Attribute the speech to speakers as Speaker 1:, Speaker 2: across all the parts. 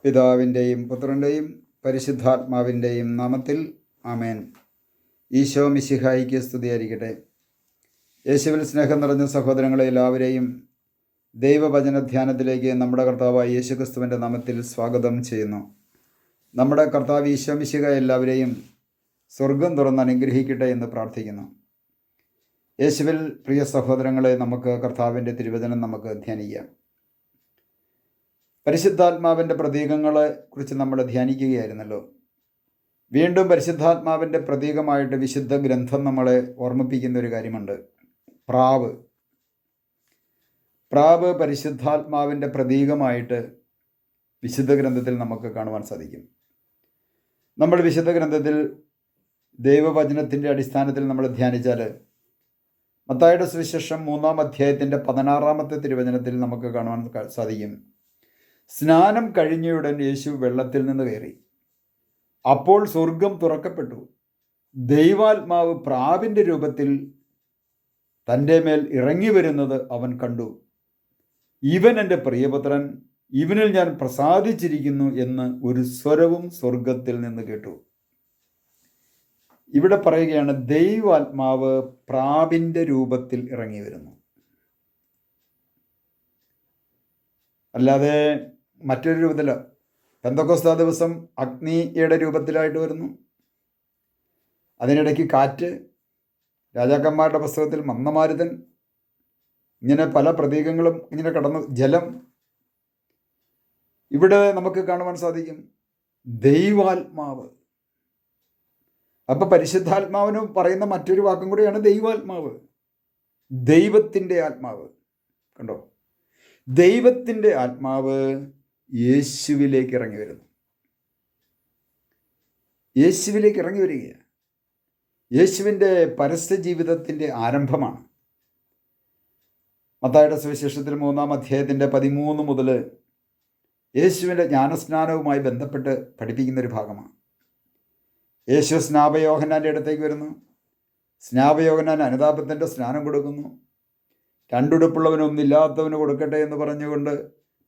Speaker 1: പിതാവിൻ്റെയും പുത്രൻ്റെയും പരിശുദ്ധാത്മാവിൻ്റെയും നാമത്തിൽ ആമേൻ. ഈശോ മിശിഹായിക്ക് സ്തുതിയായിരിക്കട്ടെ. യേശുവിൽ സ്നേഹം നിറഞ്ഞ സഹോദരങ്ങളെ എല്ലാവരെയും ദൈവവചന ധ്യാനത്തിലേക്ക് നമ്മുടെ കർത്താവായ യേശുക്രിസ്തുവിൻ്റെ നാമത്തിൽ സ്വാഗതം ചെയ്യുന്നു. നമ്മുടെ കർത്താവ് ഈശോ മിശിഹ എല്ലാവരെയും സ്വർഗം തുറന്ന് അനുഗ്രഹിക്കട്ടെ എന്ന് പ്രാർത്ഥിക്കുന്നു. യേശുവിൽ പ്രിയ സഹോദരങ്ങളെ, നമുക്ക് കർത്താവിൻ്റെ തിരുവചനം നമുക്ക് ധ്യാനിക്കാം. പരിശുദ്ധാത്മാവിൻ്റെ പ്രതീകങ്ങളെ കുറിച്ച് നമ്മൾ ധ്യാനിക്കുകയായിരുന്നല്ലോ. വീണ്ടും പരിശുദ്ധാത്മാവിൻ്റെ പ്രതീകമായിട്ട് വിശുദ്ധ ഗ്രന്ഥം നമ്മളെ ഓർമ്മിപ്പിക്കുന്ന ഒരു കാര്യമുണ്ട്. പ്രാവ് പരിശുദ്ധാത്മാവിൻ്റെ പ്രതീകമായിട്ട് വിശുദ്ധ ഗ്രന്ഥത്തിൽ നമുക്ക് കാണുവാൻ സാധിക്കും. നമ്മൾ വിശുദ്ധ ഗ്രന്ഥത്തിൽ ദൈവവചനത്തിൻ്റെ അടിസ്ഥാനത്തിൽ നമ്മൾ ധ്യാനിച്ചാൽ മത്തായിയുടെ സുവിശേഷം 3-ാം അധ്യായത്തിൻ്റെ 16-ാമത്തെ തിരുവചനത്തിൽ നമുക്ക് കാണുവാൻ സാധിക്കും. സ്നാനം കഴിഞ്ഞയുടൻ യേശു വെള്ളത്തിൽ നിന്ന് കയറി. അപ്പോൾ സ്വർഗം തുറക്കപ്പെട്ടു. ദൈവാത്മാവ് പ്രാവിൻ്റെ രൂപത്തിൽ തൻ്റെ മേൽ ഇറങ്ങി വരുന്നത് അവൻ കണ്ടു. ഇവൻ എൻ്റെ പ്രിയപുത്രൻ, ഇവനിൽ ഞാൻ പ്രസാദിച്ചിരിക്കുന്നു എന്ന് ഒരു സ്വരവും സ്വർഗത്തിൽ നിന്ന് കേട്ടു. ഇവിടെ പറയുകയാണ്, ദൈവാത്മാവ് പ്രാവിൻ്റെ രൂപത്തിൽ ഇറങ്ങി വരുന്നു. അല്ലാതെ മറ്റൊരു രൂപത്തില. പെന്തക്കോസ്താ ദിവസം അഗ്നിയുടെ രൂപത്തിലായിട്ട് വരുന്നു. അതിനിടയ്ക്ക് കാറ്റ്, രാജാക്കന്മാരുടെ പുസ്തകത്തിൽ മന്ദമാരുതൻ, ഇങ്ങനെ പല പ്രതീകങ്ങളും ഇങ്ങനെ കടന്നു. ജലം, ഇവിടെ നമുക്ക് കാണുവാൻ സാധിക്കും ദൈവാത്മാവ്. അപ്പം പരിശുദ്ധാത്മാവിന് പറയുന്ന മറ്റൊരു വാക്കും കൂടിയാണ് ദൈവാത്മാവ്, ദൈവത്തിൻ്റെ ആത്മാവ്. കണ്ടോ, ദൈവത്തിൻ്റെ ആത്മാവ് യേശുവിലേക്ക് ഇറങ്ങി വരുന്നു. യേശുവിലേക്ക് ഇറങ്ങി വരികയാണ്. യേശുവിൻ്റെ പരസ്യ ജീവിതത്തിൻ്റെ ആരംഭമാണ്. മത്തായിയുടെ സുവിശേഷത്തിൽ 3-ാം അധ്യായത്തിൻ്റെ 13 മുതൽ യേശുവിൻ്റെ ജ്ഞാനസ്നാനവുമായി ബന്ധപ്പെട്ട് പഠിപ്പിക്കുന്നൊരു ഭാഗമാണ്. യേശു സ്നാപയോഹന്നാൻ്റെ അടുത്തേക്ക് വരുന്നു. സ്നാപയോഹന്നാൻ അനുതാപത്തിൻ്റെ സ്നാനം കൊടുക്കുന്നു. രണ്ടുടുപ്പുള്ളവന് ഒന്നില്ലാത്തവന് കൊടുക്കട്ടെ എന്ന് പറഞ്ഞുകൊണ്ട്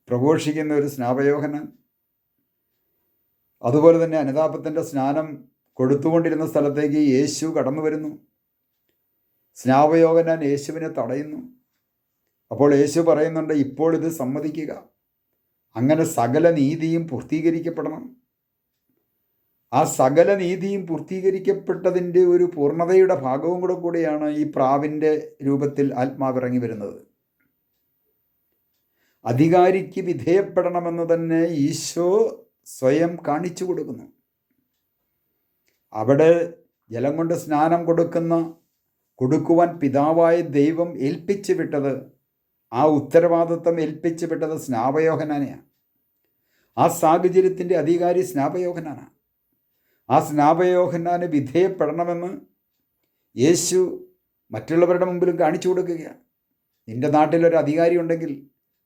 Speaker 1: പ്രഘോഷിക്കുന്ന ഒരു സ്നാപയോഹന്നാൻ. അതുപോലെ തന്നെ അനുതാപത്തിൻ്റെ സ്നാനം കൊടുത്തുകൊണ്ടിരുന്ന സ്ഥലത്തേക്ക് യേശു കടന്നു വരുന്നു. സ്നാപയോഹന്നാൻ യേശുവിനെ തടയുന്നു. അപ്പോൾ യേശു പറയുന്നുണ്ട്, ഇപ്പോൾ ഇത് സമ്മതിക്കുക, അങ്ങനെ സകല നീതിയും പൂർത്തീകരിക്കപ്പെടണം. ആ സകല നീതിയും പൂർത്തീകരിക്കപ്പെട്ടതിൻ്റെ ഒരു പൂർണ്ണതയുടെ ഭാഗവും കൂടെയാണ് ഈ പ്രാവിൻ്റെ രൂപത്തിൽ ആത്മാവിറങ്ങി വരുന്നത്. അധികാരിക്ക് വിധേയപ്പെടണമെന്ന് തന്നെ ഈശോ സ്വയം കാണിച്ചു കൊടുക്കുന്നു. അവിടെ ജലം കൊണ്ട് സ്നാനം കൊടുക്കുവാൻ പിതാവായ ദൈവം ഏൽപ്പിച്ചു വിട്ടത്, ആ ഉത്തരവാദിത്വം ഏൽപ്പിച്ചു വിട്ടത് സ്നാപയോഹന്നാനെയാണ്. ആ സാഹചര്യത്തിൻ്റെ അധികാരി സ്നാപയോഹന്നാനാണ്. ആ സ്നാപയോഹന്നാന് വിധേയപ്പെടണമെന്ന് യേശു മറ്റുള്ളവരുടെ മുമ്പിലും കാണിച്ചു കൊടുക്കുകയാണ്. നിൻ്റെ നാട്ടിലൊരു അധികാരി ഉണ്ടെങ്കിൽ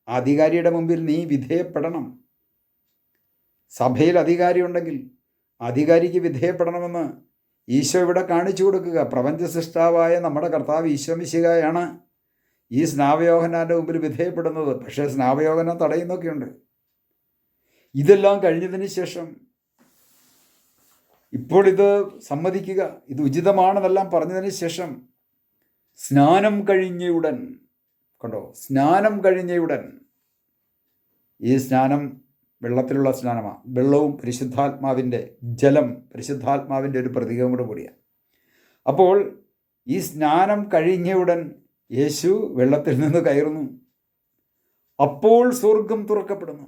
Speaker 1: ആ അധികാരിയുടെ മുമ്പിൽ നീ വിധേയപ്പെടണം. സഭയിൽ അധികാരി ഉണ്ടെങ്കിൽ അധികാരിക്ക് വിധേയപ്പെടണമെന്ന് ഈശോ ഇവിടെ കാണിച്ചു കൊടുക്കുക. പ്രപഞ്ച സൃഷ്ടാവായ നമ്മുടെ കർത്താവ് ഈശോ മിശിഹായാണ് ഈ സ്നാപയോഹന്നാൻ്റെ മുമ്പിൽ വിധേയപ്പെടുന്നത്. പക്ഷേ സ്നാപയോഹന്നാൻ തടയുന്നൊക്കെയുണ്ട്. ഇതെല്ലാം കഴിഞ്ഞതിന് ശേഷം ഇപ്പോൾ ഇത് സമ്മതിക്കുക, ഇത് ഉചിതമാണെന്നെല്ലാം പറഞ്ഞതിന് ശേഷം സ്നാനം കഴിഞ്ഞയുടൻ, കണ്ടോ, സ്നാനം കഴിഞ്ഞയുടൻ. ഈ സ്നാനം വെള്ളത്തിലുള്ള സ്നാനമാണ്. വെള്ളവും പരിശുദ്ധാത്മാവിൻ്റെ, ജലം പരിശുദ്ധാത്മാവിൻ്റെ ഒരു പ്രതീകം കൂടിയാണ്. അപ്പോൾ ഈ സ്നാനം കഴിഞ്ഞയുടൻ യേശു വെള്ളത്തിൽ നിന്ന് കയറുന്നു. അപ്പോൾ സ്വർഗം തുറക്കപ്പെടുന്നു.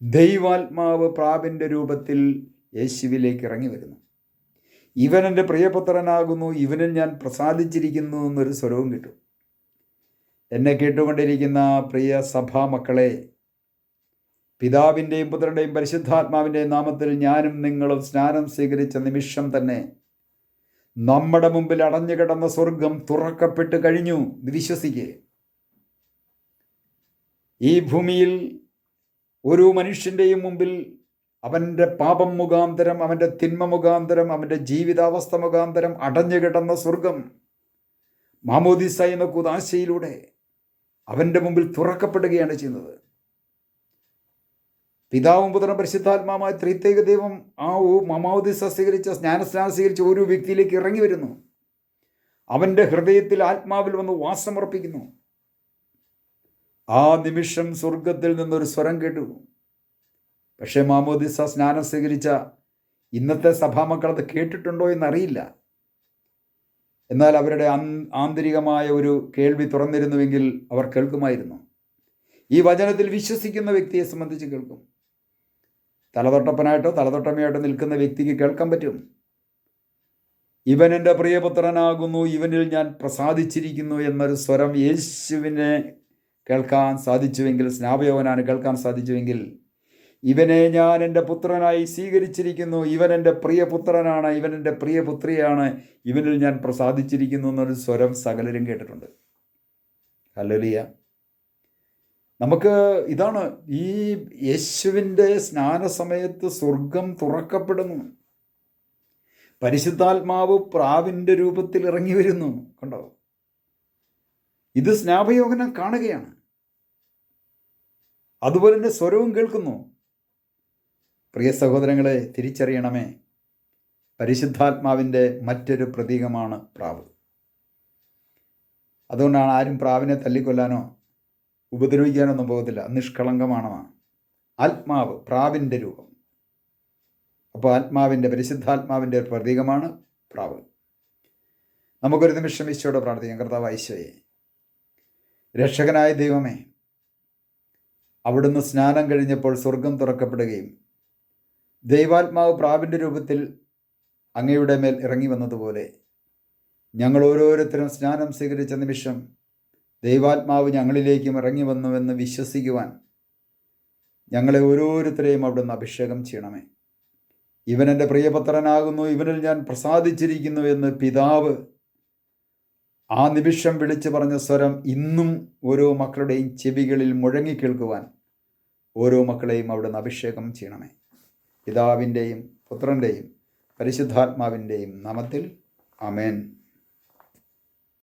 Speaker 1: ദൈവാത്മാവ് പ്രാവിൻ്റെ രൂപത്തിൽ യേശുവിലേക്ക് ഇറങ്ങി വരുന്നു. ഇവൻ എൻ്റെ പ്രിയപുത്രനാകുന്നു, ഇവനിൽ ഞാൻ പ്രസാദിച്ചിരിക്കുന്നു എന്നൊരു സ്വരവും കിട്ടും. എന്നെ കേട്ടുകൊണ്ടിരിക്കുന്ന പ്രിയ സഭാ മക്കളെ, പിതാവിൻ്റെയും പുത്രൻ്റെയും പരിശുദ്ധാത്മാവിൻ്റെയും നാമത്തിൽ ഞാനും നിങ്ങളും സ്നാനം സ്വീകരിച്ച നിമിഷം തന്നെ നമ്മുടെ മുമ്പിൽ അടഞ്ഞു കിടന്ന സ്വർഗം തുറക്കപ്പെട്ട് കഴിഞ്ഞു. വിശ്വസിക്കേ. ഈ ഭൂമിയിൽ ഓരോ മനുഷ്യൻ്റെയും മുമ്പിൽ അവൻ്റെ പാപം മുഖാന്തരം, അവൻ്റെ തിന്മ മുഖാന്തരം, അവൻ്റെ ജീവിതാവസ്ഥ മുഖാന്തരം അടഞ്ഞു കിടന്ന സ്വർഗം മാമോദിസ എന്ന കൂദാശയിലൂടെ അവൻ്റെ മുമ്പിൽ തുറക്കപ്പെടുകയാണ് ചെയ്യുന്നത്. പിതാവും പുത്രനും പരിശുദ്ധാത്മാവുമായ ത്രിത്വൈക ദൈവം ആ മമാവുദിസ സ്വീകരിച്ച സ്നാനം സ്വീകരിച്ച ഓരോ വ്യക്തിയിലേക്ക് ഇറങ്ങി വരുന്നു. അവൻ്റെ ഹൃദയത്തിൽ ആത്മാവിൽ വന്ന് വാസമർപ്പിക്കുന്നു. ആ നിമിഷം സ്വർഗത്തിൽ നിന്നൊരു സ്വരം കേട്ടു. പക്ഷേ മാമോദിസ സ്നാനം സ്വീകരിച്ച ഇന്നത്തെ സഭാമക്കൾ അത് കേട്ടിട്ടുണ്ടോ എന്നറിയില്ല. എന്നാൽ അവരുടെ ആന്തരികമായ ഒരു കേൾവി തുറന്നിരുന്നുവെങ്കിൽ അവർ കേൾക്കുമായിരുന്നു. ഈ വചനത്തിൽ വിശ്വസിക്കുന്ന വ്യക്തിയെ സംബന്ധിച്ച് കേൾക്കും. തലതൊട്ടപ്പനായിട്ടോ തലതൊട്ടമ്മയായിട്ടോ നിൽക്കുന്ന വ്യക്തിക്ക് കേൾക്കാൻ പറ്റും. ഇവൻ എൻ്റെ പ്രിയപുത്രനാകുന്നു, ഇവനിൽ ഞാൻ പ്രസാദിച്ചിരിക്കുന്നു എന്നൊരു സ്വരം യേശുവിനെ കേൾക്കാൻ സാധിച്ചുവെങ്കിൽ, സ്നാപയോവനാണ് കേൾക്കാൻ സാധിച്ചുവെങ്കിൽ, ഇവനെ ഞാൻ എൻ്റെ പുത്രനായി സ്വീകരിച്ചിരിക്കുന്നു, ഇവൻ എൻ്റെ പ്രിയപുത്രനാണ്, ഇവൻ എൻ്റെ പ്രിയപുത്രിയാണ്, ഇവനിൽ ഞാൻ പ്രസാദിച്ചിരിക്കുന്നു എന്നൊരു സ്വരം സകലരും കേട്ടിട്ടുണ്ട്. ഹല്ലേലൂയ. നമുക്ക് ഇതാണ്, ഈ യേശുവിൻ്റെ സ്നാനസമയത്ത് സ്വർഗം തുറക്കപ്പെടുന്നു. പരിശുദ്ധാത്മാവ് പ്രാവിൻ്റെ രൂപത്തിൽ ഇറങ്ങി വരുന്നു. കണ്ടോ? ഇത് സ്നാപയോഹന്നാൻ കാണുകയാണ്. അതുപോലെ തന്നെ സ്വരവും കേൾക്കുന്നു. പ്രിയ സഹോദരങ്ങളെ, തിരിച്ചറിയണമേ, പരിശുദ്ധാത്മാവിൻ്റെ മറ്റൊരു പ്രതീകമാണ് പ്രാവ്. അതുകൊണ്ടാണ് ആരും പ്രാവിനെ തല്ലിക്കൊല്ലാനോ ഉപദ്രവിക്കാനൊന്നും പോകത്തില്ല. നിഷ്കളങ്കമാണ് ആത്മാവ്, പ്രാവിൻ്റെ രൂപം. അപ്പോൾ ആത്മാവിൻ്റെ, പരിശുദ്ധാത്മാവിൻ്റെ ഒരു പ്രതീകമാണ് പ്രാവ്. നമുക്കൊരു നിമിഷം ഈശോയോട് പ്രാർത്ഥിക്കാം. കർത്താവായ ഈശോയെ, രക്ഷകനായ ദൈവമേ, അവിടുന്ന് സ്നാനം കഴിഞ്ഞപ്പോൾ സ്വർഗം തുറക്കപ്പെടുകയും ദൈവാത്മാവ് പ്രാവിൻ്റെ രൂപത്തിൽ അങ്ങയുടെ മേൽ ഇറങ്ങി വന്നതുപോലെ ഞങ്ങൾ ഓരോരുത്തരും സ്നാനം സ്വീകരിച്ച നിമിഷം ദൈവാത്മാവ് ഞങ്ങളിലേക്കും ഇറങ്ങി വന്നുവെന്ന് വിശ്വസിക്കുവാൻ ഞങ്ങളെ ഓരോരുത്തരെയും അവിടുന്ന് അഭിഷേകം ചെയ്യണമേ. ഇവൻ എൻ്റെ പ്രിയപുത്രനാകുന്നു, ഇവനിൽ ഞാൻ പ്രസാദിച്ചിരിക്കുന്നു എന്ന് പിതാവ് ആ നിമിഷം വിളിച്ചു പറഞ്ഞ സ്വരം ഇന്നും ഓരോ മക്കളുടെയും ചെവികളിൽ മുഴങ്ങിക്കേൾക്കുവാൻ ഓരോ മക്കളെയും അവിടുന്ന് അഭിഷേകം ചെയ്യണമേ. പിതാവിൻ്റെയും പുത്രൻ്റെയും പരിശുദ്ധാത്മാവിൻ്റെയും നാമത്തിൽ ആമേൻ.